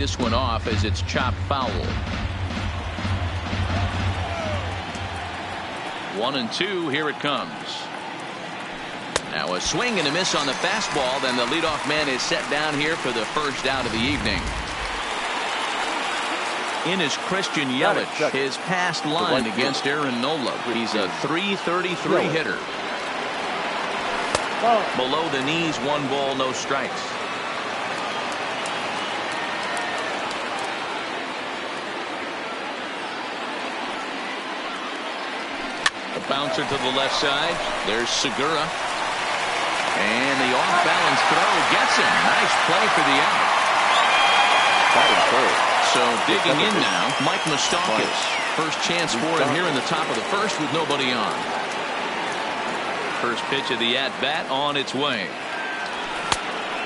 this one off as it's chopped foul. 1-2. Here it comes. Now a swing and a miss on the fastball. Then the leadoff man is set down here for the first out of the evening. In is Christian Yelich, his past line against Aaron Nola. He's a .333 hitter. Below the knees, 1 ball, no strikes. A bouncer to the left side. There's Segura. And the off-balance throw gets him. Nice play for the out. So digging in now, Mike Moustakas. First chance for him here in the top of the first with nobody on. First pitch of the at-bat on its way.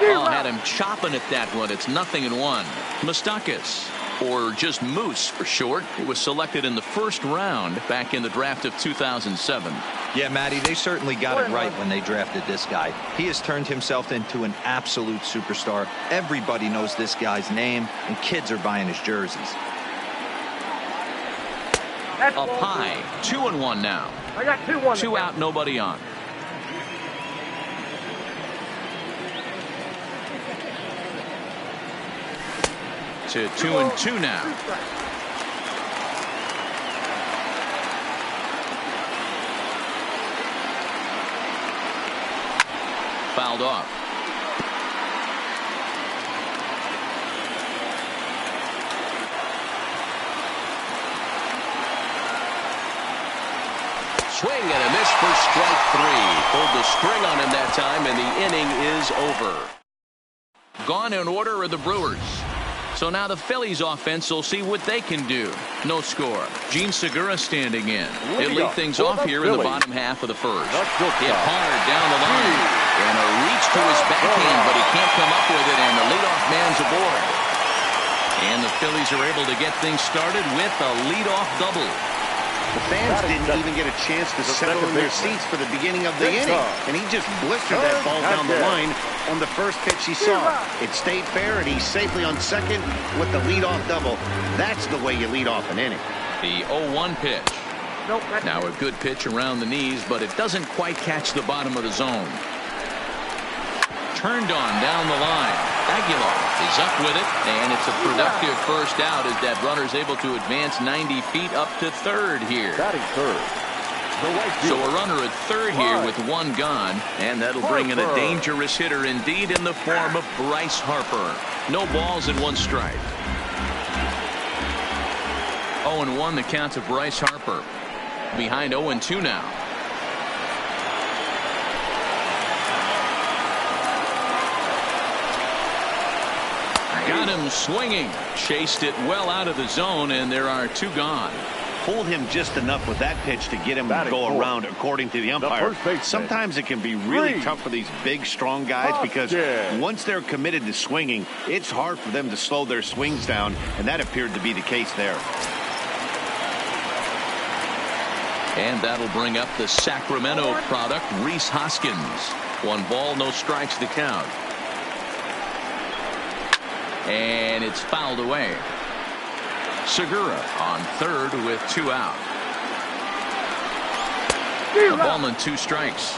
Oh, had him chopping at that one. It's 0-1. Moustakas, or just Moose for short, was selected in the first round back in the draft of 2007. Yeah, Matty, they certainly got it right when they drafted this guy. He has turned himself into an absolute superstar. Everybody knows this guy's name, and kids are buying his jerseys. Up high, 2-1 now. I got 2-1. 2 out, nobody on. To 2-2 now. Fouled off. Swing and a miss for strike 3. Pulled the string on him that time, and the inning is over. Gone in order are the Brewers. So now the Phillies offense will see what they can do. No score. Gene Segura standing in. He'll lead things off here in the bottom half of the first. Hit hard down the line. And a reach to his backhand, but he can't come up with it, and the leadoff man's aboard. And the Phillies are able to get things started with a leadoff double. The fans didn't even get a chance to settle in their seats for the beginning of the inning. And he just blistered that ball down the line on the first pitch he saw. It stayed fair, and he's safely on second with the leadoff double. That's the way you lead off an inning. The 0-1 pitch. Now a good pitch around the knees, but it doesn't quite catch the bottom of the zone. Turned on down the line. Aguilar is up with it, and it's a productive first out as that runner's able to advance 90 feet up to third here. So a runner at third here with 1 gone, and that'll bring in a dangerous hitter indeed in the form of Bryce Harper. No balls and 1 strike. 0-1 the count to Bryce Harper. Behind 0-2 now. Got him swinging. Chased it well out of the zone, and there are 2 gone. Pulled him just enough with that pitch to get him to go around, according to the umpire. Sometimes it can be really tough for these big, strong guys because once they're committed to swinging, it's hard for them to slow their swings down, and that appeared to be the case there. And that'll bring up the Sacramento product, Rhys Hoskins. 1 ball, no strikes to count. And it's fouled away. Segura on third with 2 out. A ball and 2 strikes.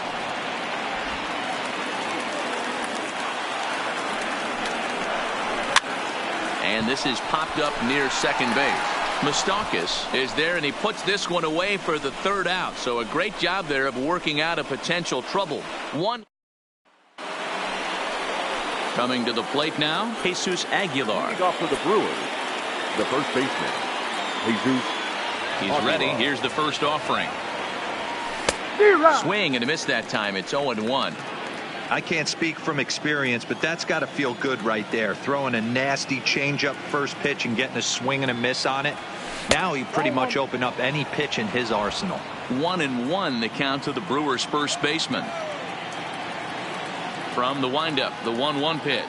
And this is popped up near second base. Moustakas is there, and he puts this one away for the 3rd out. So a great job there of working out a potential trouble. 1. Coming to the plate now, Jesus Aguilar. Leading off for the Brewers, the first baseman, Jesus. He's ready. Here's the first offering. Swing and a miss that time. It's 0-1. I can't speak from experience, but that's got to feel good right there. Throwing a nasty changeup first pitch and getting a swing and a miss on it. Now he pretty much opened up any pitch in his arsenal. 1-1 the count to the Brewers' first baseman. From the windup, the 1-1 pitch.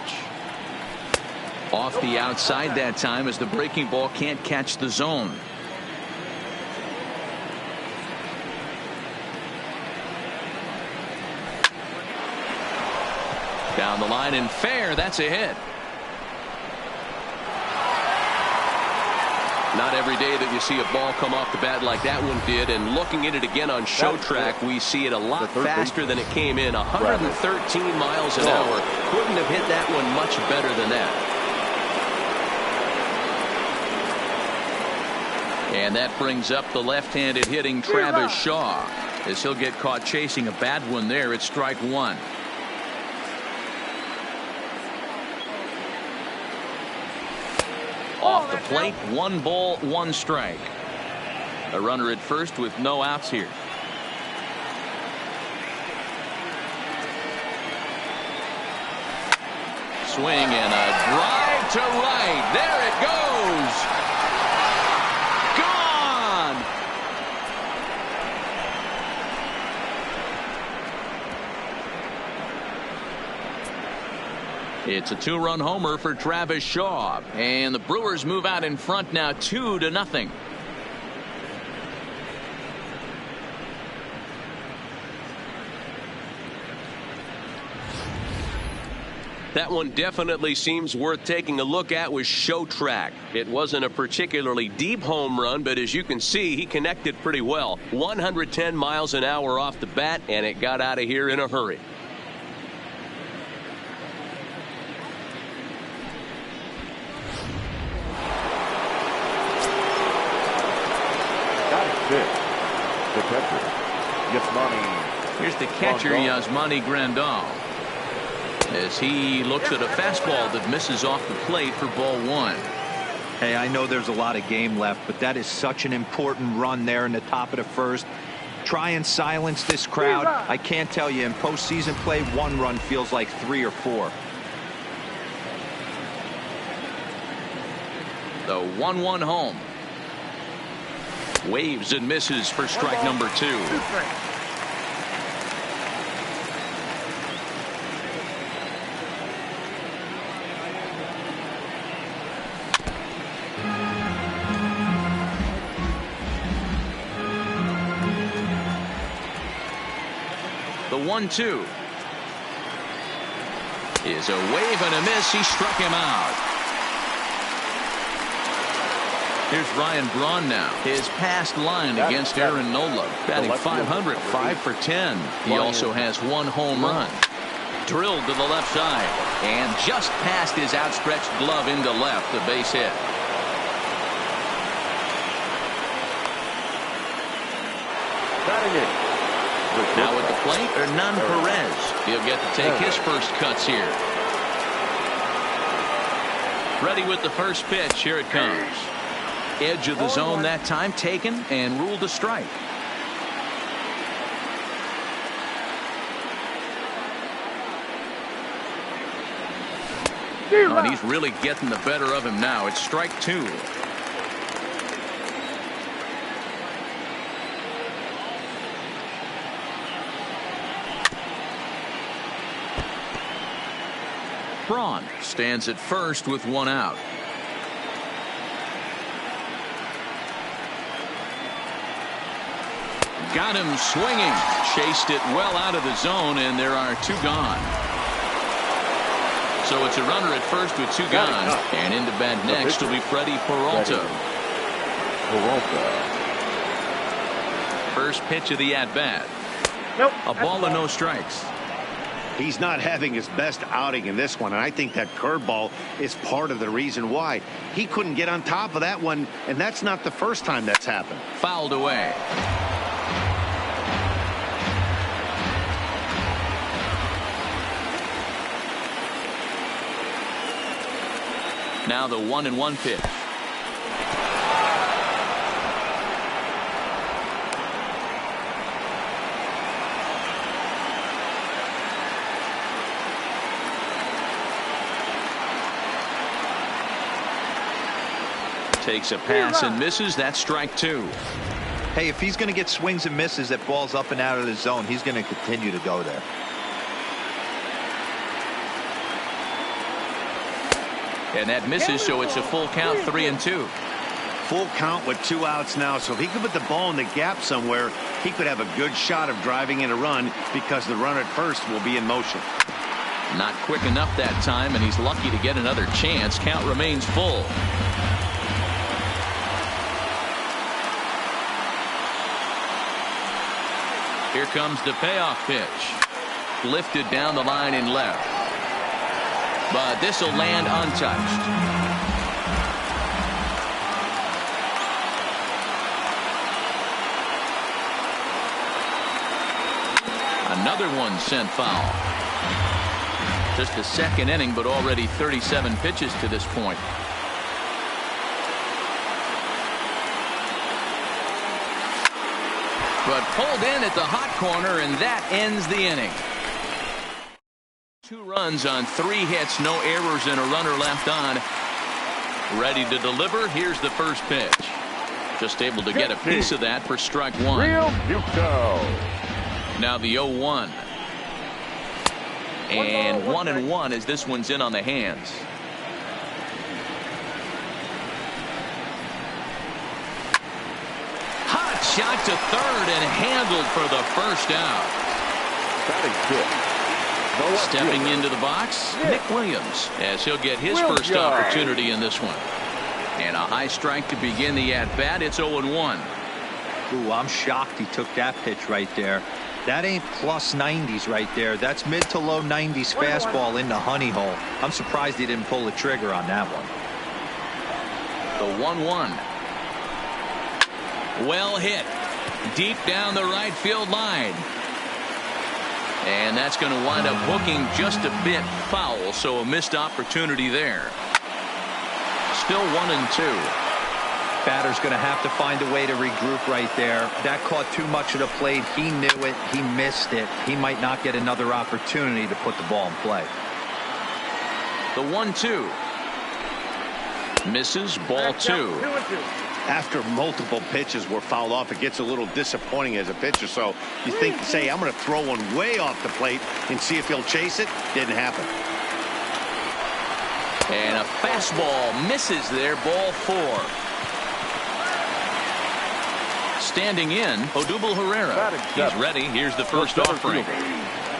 Off the outside that time as the breaking ball can't catch the zone. Down the line and fair. That's a hit. Not every day that you see a ball come off the bat like that one did, and looking at it again on show track, we see it a lot faster than it came in. 113 miles an hour. Couldn't have hit that one much better than that. And that brings up the left-handed hitting Travis Shaw, as he'll get caught chasing a bad one there. It's strike one. Off the plate, 1 ball, 1 strike. A runner at first with no outs here. Swing and a drive to right. There it goes. Gone. It's a 2-run homer for Travis Shaw, and the Brewers move out in front now 2-0. That one definitely seems worth taking a look at with show track. It wasn't a particularly deep home run, but as you can see, he connected pretty well. 110 miles an hour off the bat, and it got out of here in a hurry. The catcher, Yasmani. Here's the catcher, Yasmani Grandal, as he looks at a fastball that misses off the plate for ball 1. Hey, I know there's a lot of game left, but that is such an important run there in the top of the first. Try and silence this crowd. I can't tell you, in postseason play, 1 run feels like 3 or 4. The 1-1 home. Waves and misses for strike number 2. The 1-2 is a wave and a miss. He struck him out. Here's Ryan Braun now. His past line against Aaron Nola, batting .500, 5 for 10. He also has 1 home run. Drilled to the left side, and just past his outstretched glove into left, the base hit. Now at the plate, Hernan Perez. He'll get to take his first cuts here. Ready with the first pitch. Here it comes. Edge of the zone that time, taken and ruled a strike. Oh, and he's really getting the better of him now. It's strike 2. Braun stands at first with 1 out. Got him swinging. Chased it well out of the zone, and there are 2 gone. So it's a runner at first with 2 gone. And into bat next will be Freddie Peralta. First pitch of the at-bat. A ball and no strikes. He's not having his best outing in this one, and I think that curveball is part of the reason why. He couldn't get on top of that one, and that's not the first time that's happened. Fouled away. Now the 1-1 pitch. Takes a pass and misses. That's strike 2. Hey, if he's going to get swings and misses at balls up and out of the zone, he's going to continue to go there. And that misses, so it's a full count, 3-2. Full count with 2 outs now, so if he could put the ball in the gap somewhere, he could have a good shot of driving in a run because the runner at first will be in motion. Not quick enough that time, and he's lucky to get another chance. Count remains full. Here comes the payoff pitch. Lifted down the line in left. But this will land untouched. Another one sent foul. Just the second inning, but already 37 pitches to this point. But pulled in at the hot corner, and that ends the inning. 2 runs on 3 hits, no errors, and a runner left on. Ready to deliver. Here's the first pitch. Just able to get a piece of that for strike 1. Now the 0-1. And 1-1 as this one's in on the hands. Hot shot to third and handled for the first out. Stepping into the box, Nick Williams, as he'll get his first opportunity in this one. And a high strike to begin the at-bat. It's 0-1. Ooh, I'm shocked he took that pitch right there. That ain't plus 90s right there. That's mid to low 90s fastball in the honey hole. I'm surprised he didn't pull the trigger on that one. The 1-1. Well hit. Deep down the right field line. And that's going to wind up hooking just a bit foul, so a missed opportunity there. Still 1-2. Batter's going to have to find a way to regroup right there. That caught too much of the plate. He knew it. He missed it. He might not get another opportunity to put the ball in play. The 1-2. Misses, ball 2. After multiple pitches were fouled off, it gets a little disappointing as a pitcher. So you think, say, I'm going to throw one way off the plate and see if he'll chase it. Didn't happen. And a fastball misses there, ball 4. Standing in, Odubel Herrera. He's ready. Here's the first offering.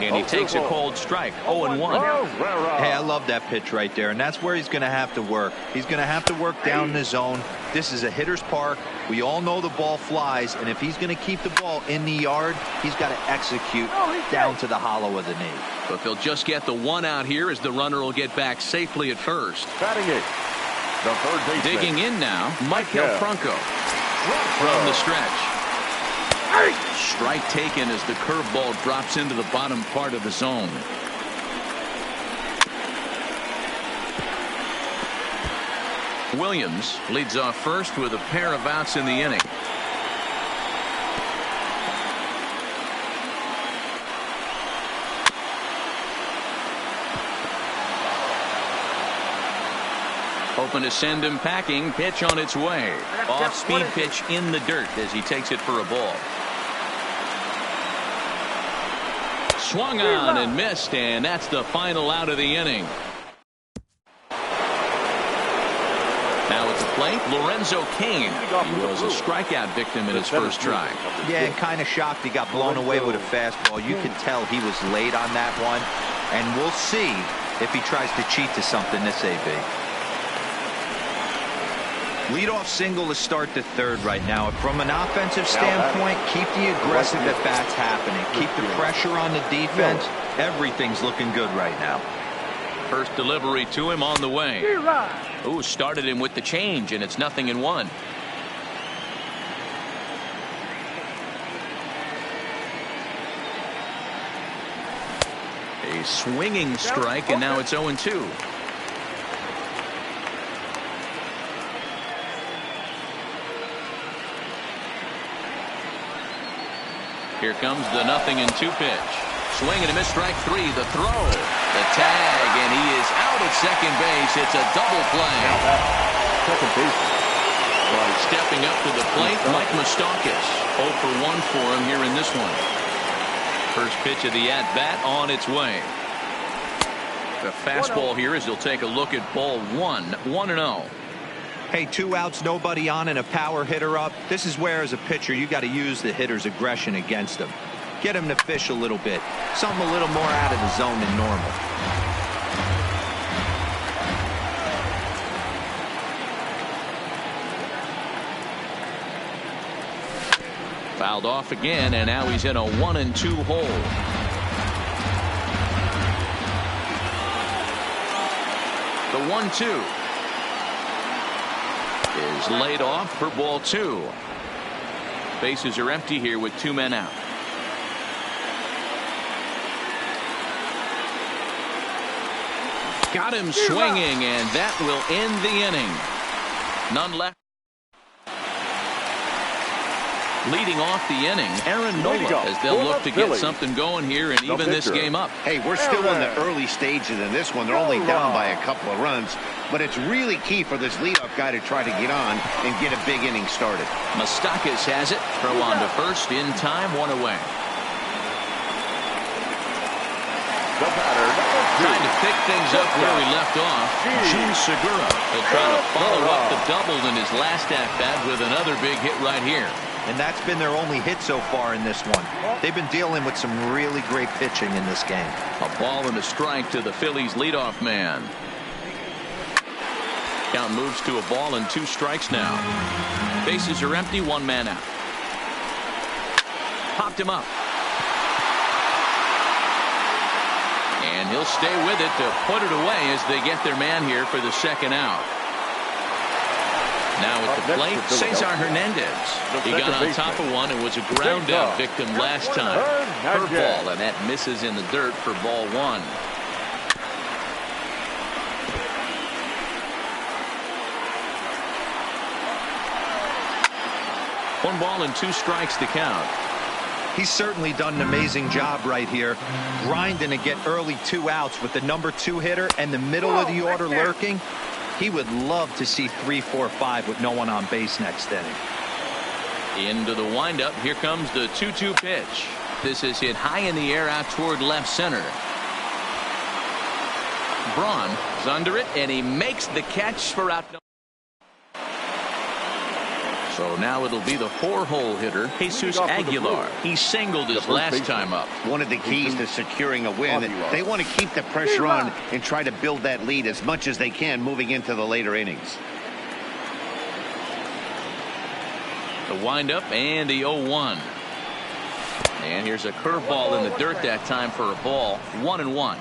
And he takes a cold strike. 0-1. Hey, I love that pitch right there. And that's where he's going to have to work. He's going to have to work down the zone. This is a hitter's park. We all know the ball flies. And if he's going to keep the ball in the yard, he's got to execute down to the hollow of the knee. But they'll just get the 1 out here as the runner will get back safely at first. Batting it, the third baseman. Digging in now, Michael Franco. From the stretch. Strike taken as the curveball drops into the bottom part of the zone. Williams leads off first with a pair of outs in the inning. Hoping to send him packing. Pitch on its way. Off speed pitch in the dirt as he takes it for a ball. Swung on and missed, and that's the final out of the inning. Now at the plate, Lorenzo Cain. He was a strikeout victim in his first try. Yeah, and kind of shocked he got blown away with a fastball. You can tell he was late on that one, and we'll see if he tries to cheat to something this AB. Leadoff single to start the third right now. From an offensive standpoint, keep the aggressive at-bats happening. Keep the pressure on the defense. Everything's looking good right now. First delivery to him on the way. Ooh, started him with the change, and it's 0-1. A swinging strike, and now it's 0-2. Here comes the 0-2 pitch. Swing and a miss, strike 3. The throw, the tag, and he is out at second base. It's a double play. Second base. Stepping up to the plate, Mike Moustakas. 0 for 1 for him here in this one. First pitch of the at-bat on its way. The fastball here as he'll take a look at ball 1. 1-0. Hey, 2 outs, nobody on, and a power hitter up. This is where, as a pitcher, you got to use the hitter's aggression against him. Get him to fish a little bit. Something a little more out of the zone than normal. Fouled off again, and now he's in a 1-2 hole. The 1-2 is laid off for ball 2. Bases are empty here with 2 men out. Got him swinging, and that will end the inning. None left. Leading off the inning, Aaron Nola, as they'll look to get something going here and even this game up. Hey, we're still in the early stages in this one. They're only down by a couple of runs, but it's really key for this leadoff guy to try to get on and get a big inning started. Moustakas has it. Throw on to first in time, 1 away. The batter, Trying to pick things up where he left off. Jun Segura will try to follow up the double in his last at-bat with another big hit right here. And that's been their only hit so far in this one. They've been dealing with some really great pitching in this game. A ball and a strike to the Phillies leadoff man. Count moves to a ball and 2 strikes now. Bases are empty, 1 man out. Popped him up. And he'll stay with it to put it away as they get their man here for the 2nd out. Now at the plate, Cesar Hernandez. He got on top of one and was a ground out victim last time. Curveball, and that misses in the dirt for ball 1. One ball and 2 strikes to count. He's certainly done an amazing job right here, grinding to get early 2 outs with the number 2 hitter and the middle of the order lurking. He would love to see 3, 4, 5 with no one on base next inning. Into the windup. Here comes the 2-2 pitch. This is hit high in the air out toward left center. Braun is under it, and he makes the catch for out. So now it'll be the 4-hole hitter, Jesus Aguilar. He singled his last time up. One of the keys to securing a win. They want to keep the pressure on and try to build that lead as much as they can moving into the later innings. The windup and the 0-1. And here's a curveball in the dirt that time for a ball. 1-1.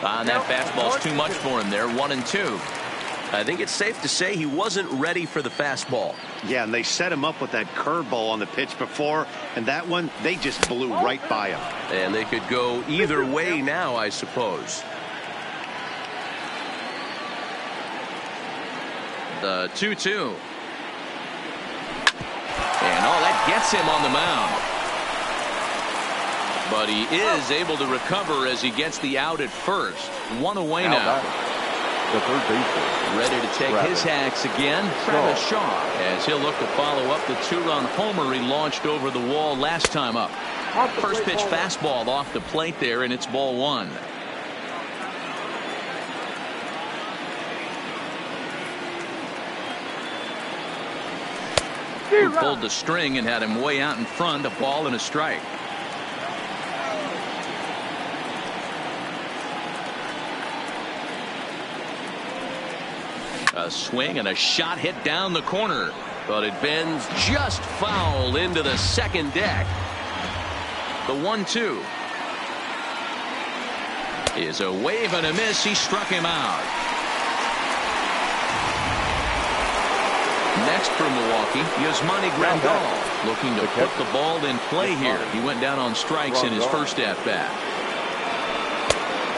That fastball's too much for him there. 1-2. I think it's safe to say he wasn't ready for the fastball. Yeah, and they set him up with that curveball on the pitch before, and that one, they just blew right by him. And they could go either way now, I suppose. The 2-2. And that gets him on the mound. But he is able to recover as he gets the out at first. 1 away now. The third baseman. Ready to take his hacks again, Travis Shaw, as he'll look to follow up the 2-run homer he launched over the wall last time up. First pitch fastball off the plate there, and it's ball 1. Who pulled the string and had him way out in front, a ball and a strike. A swing and a shot hit down the corner, but it bends just foul into the second deck. The 1-2 is a wave and a miss. He struck him out. Next for Milwaukee, Yasmani Grandal, looking to put the ball in play here. He went down on strikes in his first at-bat.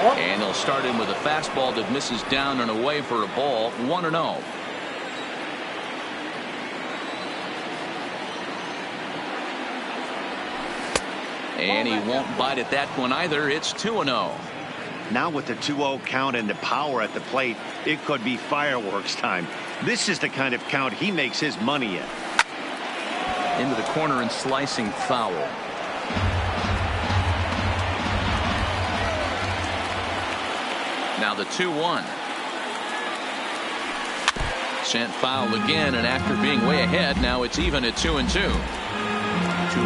And he'll start in with a fastball that misses down and away for a ball. 1-0. And he won't bite at that one either. It's 2-0. Now with the 2-0 count and the power at the plate, it could be fireworks time. This is the kind of count he makes his money in. Into the corner and slicing foul. Now the 2-1. Sent foul again, and after being way ahead, now it's even at 2-2. 2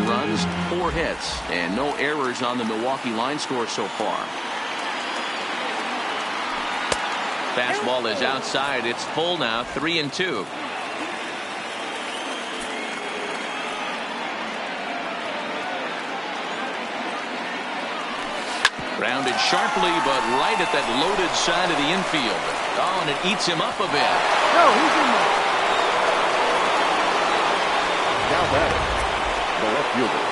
runs, 4 hits, and no errors on the Milwaukee line score so far. Fastball is outside. It's full now, 3-2. Grounded sharply, but right at that loaded side of the infield. Oh, and it eats him up a bit. No, he's in there. Now batting, the left fielder.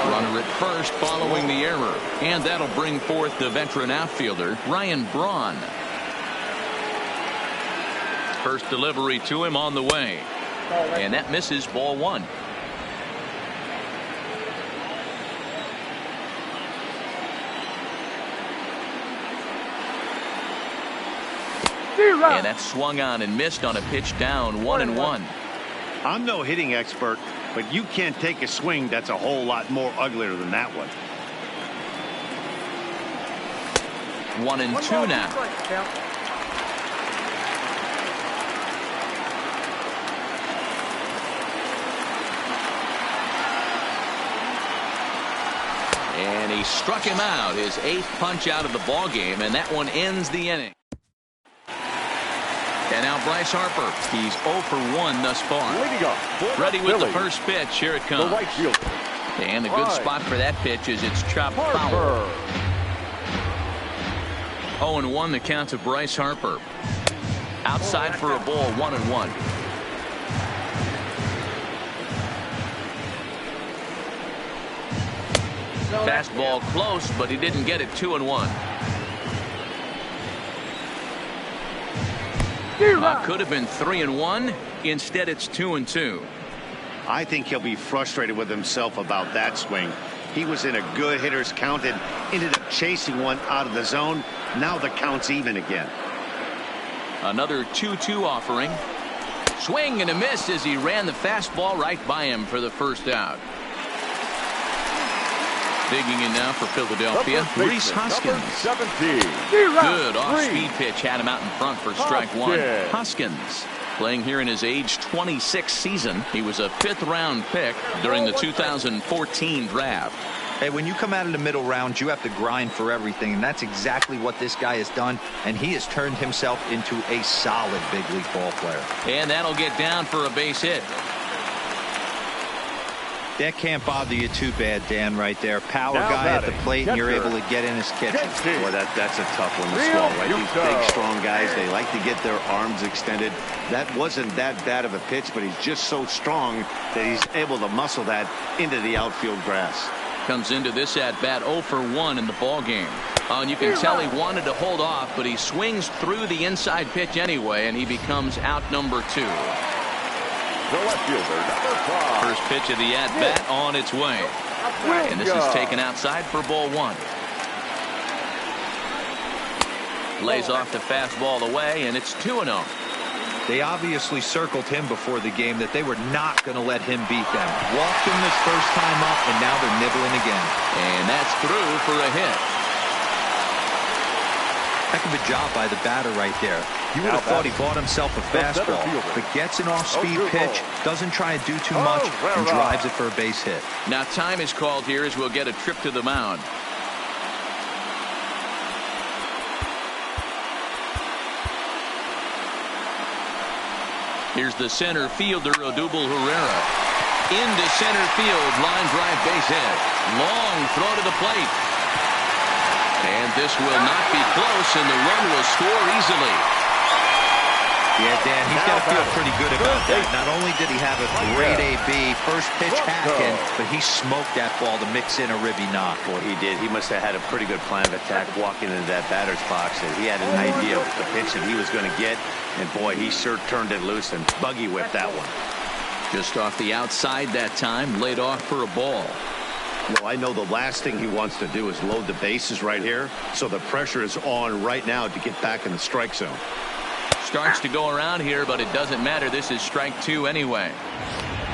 Runner at first following the error. And that'll bring forth the veteran outfielder, Ryan Braun. First delivery to him on the way. And that misses, ball one. And that swung on and missed on a pitch down, 1-1. I'm no hitting expert, but you can't take a swing that's a whole lot more uglier than that one. 1-2 now. And he struck him out, his 8th punch out of the ball game, and that one ends the inning. And now Bryce Harper. He's 0 for 1 thus far. Ready with the first pitch. Here it comes. The right fielder. And the good spot for that pitch is it's chopped foul. 0-1 the count to Bryce Harper. Outside for a ball, 1-1. Fastball close, but he didn't get it. 2-1. Could have been 3-1. Instead, it's 2-2. I think he'll be frustrated with himself about that swing. He was in a good hitter's count and ended up chasing one out of the zone. Now the count's even again. Another 2-2 offering. Swing and a miss as he ran the fastball right by him for the first out. Digging in now for Philadelphia, Rhys Hoskins. 17. Good off-speed pitch had him out in front for strike one. Hoskins playing here in his age 26 season. He was a 5th-round pick during the 2014 draft. Hey, when you come out of the middle round, you have to grind for everything, and that's exactly what this guy has done, and he has turned himself into a solid big league ball player. And that'll get down for a base hit. That can't bother you too bad, Dan, right there. Power now guy at the plate, and you're able to get in his kitchen. Boy, that's a tough one to swallow, right? These big, strong guys, they like to get their arms extended. That wasn't that bad of a pitch, but he's just so strong that he's able to muscle that into the outfield grass. Comes into this at-bat 0 for 1 in the ball game. And you can tell he wanted to hold off, but he swings through the inside pitch anyway, and he becomes out number 2. The left fielder, number 5. First pitch of the at-bat on its way. And this is taken outside for ball 1. Lays off the fastball away, and it's 2-0. They obviously circled him before the game that they were not going to let him beat them. Walked him this first time up, and now they're nibbling again. And that's through for a hit. Heck of a job by the batter right there. You would have thought he bought himself a fastball, but gets an off-speed pitch, doesn't try to do too much, and drives it for a base hit. Now time is called here as we'll get a trip to the mound. Here's the center fielder, Odubel Herrera. Into center field, line drive base hit. Long throw to the plate. And this will not be close, and the run will score easily. Yeah, Dan, he's got to feel pretty good about that. Not only did he have a great AB, first pitch hacking, but he smoked that ball to mix in a ribby knock. Boy, he did. He must have had a pretty good plan of attack walking into that batter's box, and he had an idea of the pitch that he was going to get. And boy, he sure turned it loose and buggy whipped that one. Just off the outside that time, laid off for a ball. Well, I know the last thing he wants to do is load the bases right here, so the pressure is on right now to get back in the strike zone. Starts to go around here, but it doesn't matter. This is strike 2 anyway.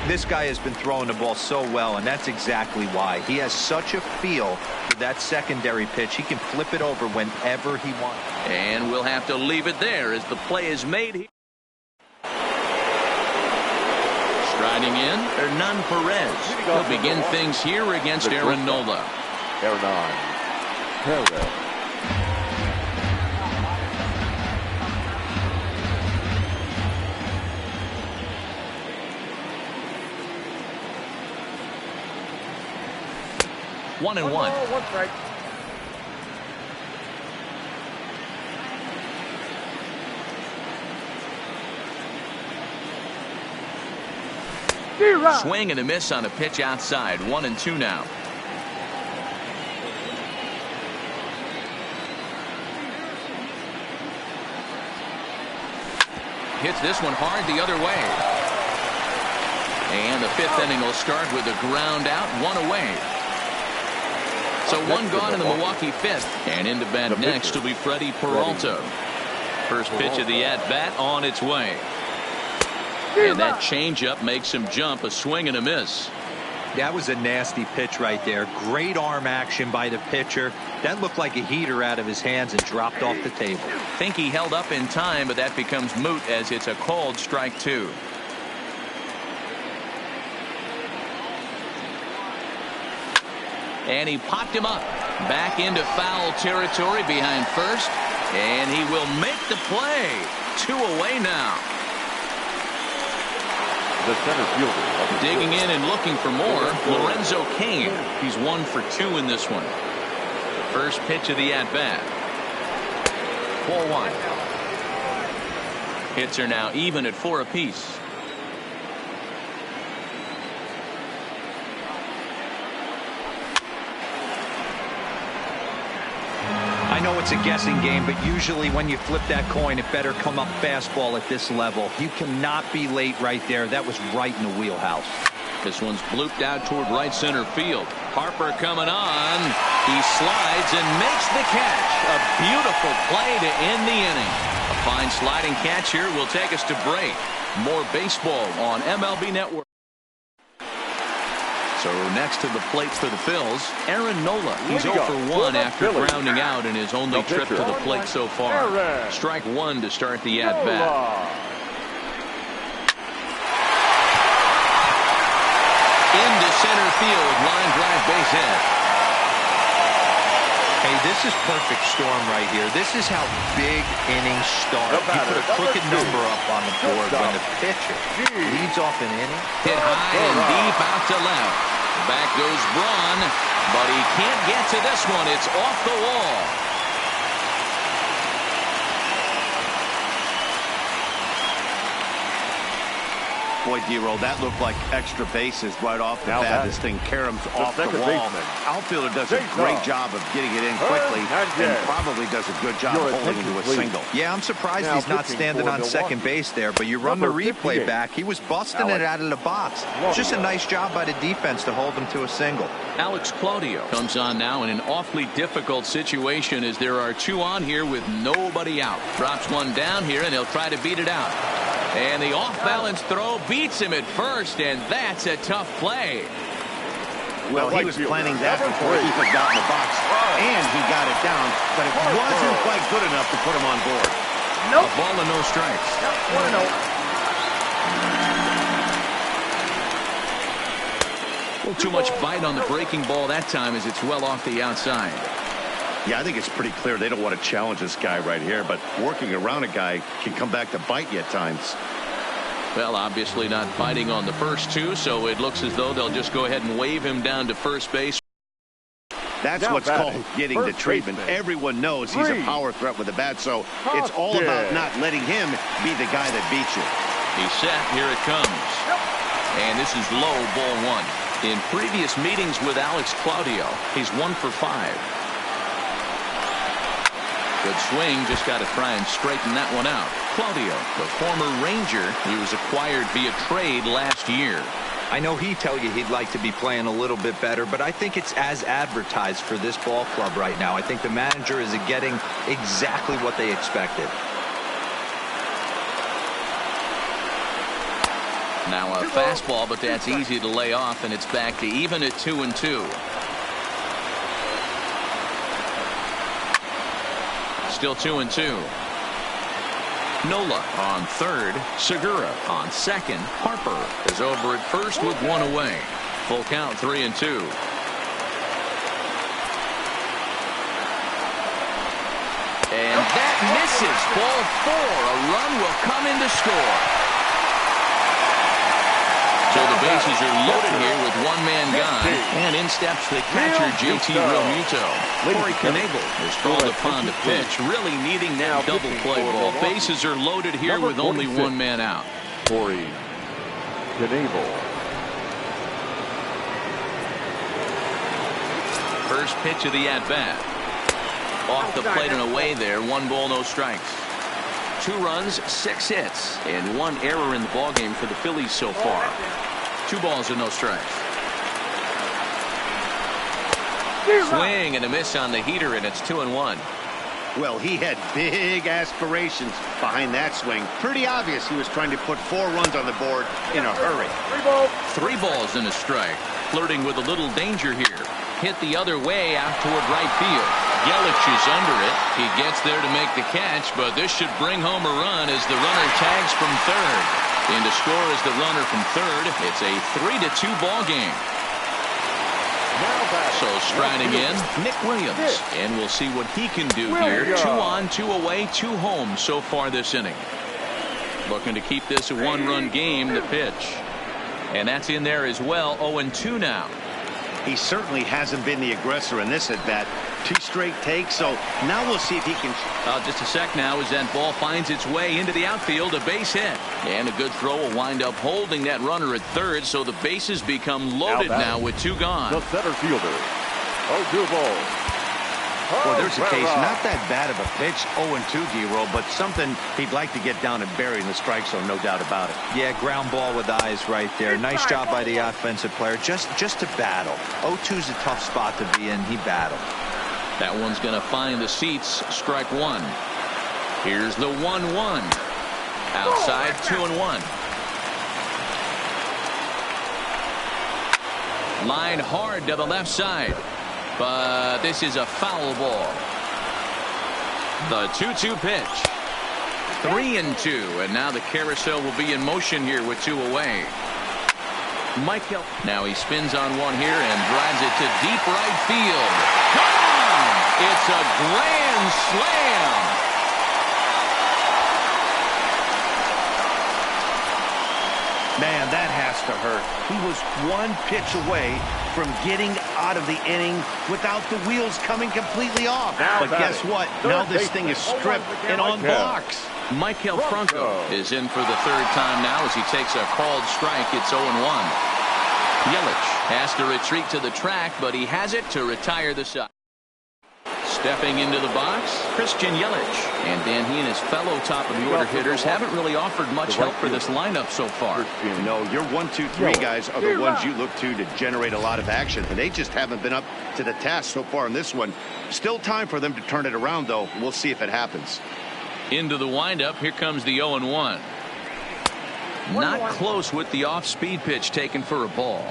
This guy has been throwing the ball so well, and that's exactly why. He has such a feel for that secondary pitch. He can flip it over whenever he wants. And we'll have to leave it there as the play is made here. Striding in, Hernan Perez. He'll begin things here against Aaron Nola. Hernan Perez. 1-1. 1 strike. Swing and a miss on a pitch outside. 1-2 now. Hits this one hard the other way. And the 5th inning will start with a ground out, 1 away. So 1 gone in the Milwaukee 5th. And into bat next will be Freddie Peralta. First pitch of the at-bat on its way. And that changeup makes him jump. A swing and a miss. That was a nasty pitch right there. Great arm action by the pitcher. That looked like a heater out of his hands and dropped off the table. Think he held up in time, but that becomes moot as it's a called strike 2. And he popped him up. Back into foul territory behind first. And he will make the play. 2 away now. The center fielder. Digging in and looking for more, Lorenzo Cain. He's 1 for 2 in this one. First pitch of the at-bat. 4-1. Hits are now even at 4 apiece. I know it's a guessing game, but usually when you flip that coin, it better come up fastball at this level. You cannot be late right there. That was right in the wheelhouse. This one's blooped out toward right center field. Harper coming on. He slides and makes the catch. A beautiful play to end the inning. A fine sliding catch here will take us to break. More baseball on MLB Network. So next to the plate for the Phils, Aaron Nola. He's 0 for 1 after grounding out in his only trip to the plate so far. Strike 1 to start the at-bat. Into center field, line drive base hit. Hey, this is perfect storm right here. This is how big innings start. You put a crooked number up on the board when the pitcher leads off an inning. Hit high and deep out to left. Back goes Braun, but he can't get to this one. It's off the wall. Boy, D-Roll, that looked like extra bases right off the bat. This thing caroms off the wall. Outfielder does a great job of getting it in quickly and probably does a good job of holding into a single. Yeah, I'm surprised he's not standing on second base there, but you run the replay back. He was busting it out of the box. Just a nice job by the defense to hold him to a single. Alex Claudio comes on now in an awfully difficult situation as there are 2 on here with nobody out. Drops one down here and he'll try to beat it out. And the off-balance throw beats him at first, and that's a tough play. Well, he was planning that before he got in the box, and he got it down, but it wasn't quite good enough to put him on board. Nope. A ball and no strikes. 1-0. A little too much bite on the breaking ball that time as it's well off the outside. Yeah, I think it's pretty clear they don't want to challenge this guy right here, but working around a guy can come back to bite you at times. Well, obviously not biting on the first 2, so it looks as though they'll just go ahead and wave him down to first base. That's what's called getting the treatment. Everyone knows he's a power threat with a bat, so it's all about not letting him be the guy that beats you. He's set. Here it comes. And this is low, ball 1. In previous meetings with Alex Claudio, he's 1 for 5. Good swing, just got to try and straighten that one out. Claudio, the former Ranger, he was acquired via trade last year. I know he'd tell you he'd like to be playing a little bit better, but I think it's as advertised for this ball club right now. I think the manager is getting exactly what they expected. Now a fastball, but that's easy to lay off, and it's back to even at 2-2. Still 2-2. Nola on third. Segura on second. Harper is over at first with 1 away. Full count, 3-2. And that misses. Ball 4. A run will come in to score. So the bases are loaded here with one man gone. And in steps the catcher, JT Realmuto. Corey Knebel is called upon to pitch, really needing that double play ball. Bases are loaded here with only one man out. Corey Knebel. First pitch of the at-bat. Off the plate and away there. 1 ball, no strikes. 2 runs, 6 hits, and 1 error in the ballgame for the Phillies so far. 2 balls and no strikes. Swing and a miss on the heater, and it's 2-1. Well, he had big aspirations behind that swing. Pretty obvious he was trying to put 4 runs on the board in a hurry. 3 balls and a strike. Flirting with a little danger here. Hit the other way out toward right field. Yelich is under it. He gets there to make the catch, but this should bring home a run as the runner tags from third. In to score is the runner from third. It's a 3-2 ball game. So striding in, Nick Williams. And we'll see what he can do here. 2 on, 2 away, 2 home so far this inning. Looking to keep this a 1-run game to pitch. And that's in there as well. 0-2 now. He certainly hasn't been the aggressor in this at-bat. 2 straight takes, so now we'll see if he can. Just a sec now as that ball finds its way into the outfield. A base hit. And a good throw will wind up holding that runner at third, so the bases become loaded now with 2 gone. The center fielder, Odubel. Well, there's a case, not that bad of a pitch, 0-2, Giro, but something he'd like to get down and bury in the strike zone, no doubt about it. Yeah, ground ball with eyes right there. Nice job by the offensive player. Just to battle. 0-2's a tough spot to be in. He battled. That one's going to find the seats. Strike 1. Here's the 1-1. Outside, 2-1. Line hard to the left side. But this is a foul ball. The 2-2 pitch. 3-2. And now the carousel will be in motion here with 2 away. Michael. Now he spins on one here and drives it to deep right field. Gone! It's a grand slam. Man, that has to hurt. He was 1 pitch away from getting out of the inning without the wheels coming completely off. But guess what? Now this thing is stripped and on blocks. Michael Franco is in for the 3rd time now as he takes a called strike. It's 0-1. Yelich has to retreat to the track, but he has it to retire the side. Stepping into the box, Christian Yelich. And Dan, he and his fellow top-of-the-order hitters haven't really offered much help for this lineup so far. No, your 1, 2, 3 guys are the ones you look to generate a lot of action, and they just haven't been up to the task so far in this one. Still time for them to turn it around, though. We'll see if it happens. Into the windup, here comes the 0-1. Not close with the off-speed pitch taken for a ball.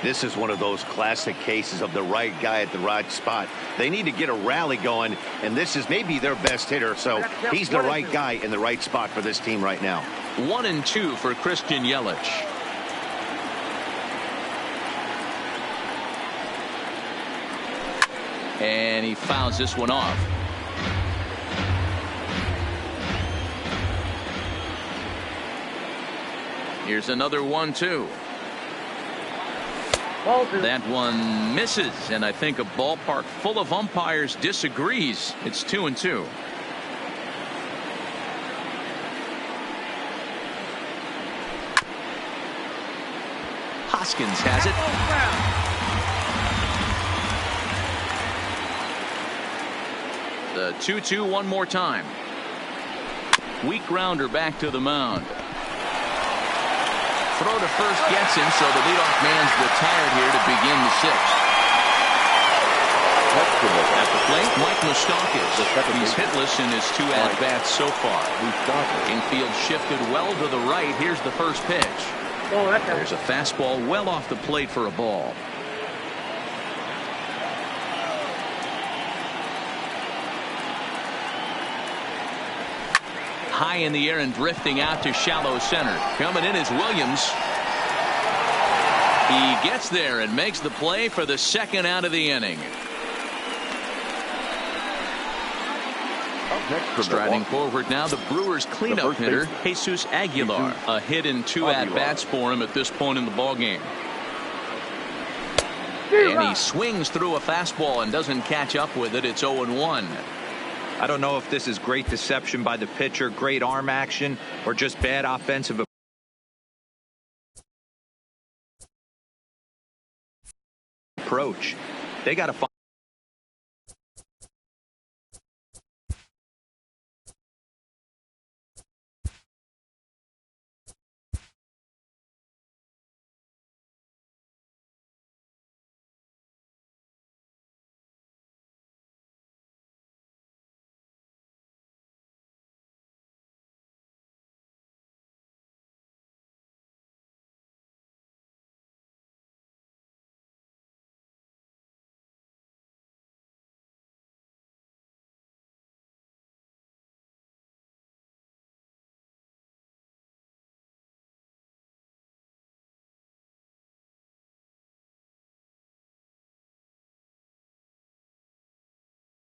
This is one of those classic cases of the right guy at the right spot. They need to get a rally going, and this is maybe their best hitter, so he's the right guy in the right spot for this team right now. 1-2 for Christian Yelich. And he fouls this one off. Here's another 1-2. That one misses, and I think a ballpark full of umpires disagrees. It's 2-2. Hoskins has it. The 2-2 one more time. Weak grounder back to the mound. Throw to first gets him, so the leadoff man's retired here to begin the 6th. At the plate, Mike Moustakas. He's hitless in his 2 at-bats so far. Infield shifted well to the right. Here's the first pitch. There's a fastball well off the plate for a ball. High in the air and drifting out to shallow center. Coming in is Williams. He gets there and makes the play for the 2nd out of the inning. Up next from Striding Milwaukee, forward now, the Brewers cleanup first hitter, baseman, Jesus Aguilar. A hit and 2 at-bats for him at this point in the ballgame. And he swings through a fastball and doesn't catch up with it. It's 0-1. I don't know if this is great deception by the pitcher, great arm action, or just bad offensive approach. They got to find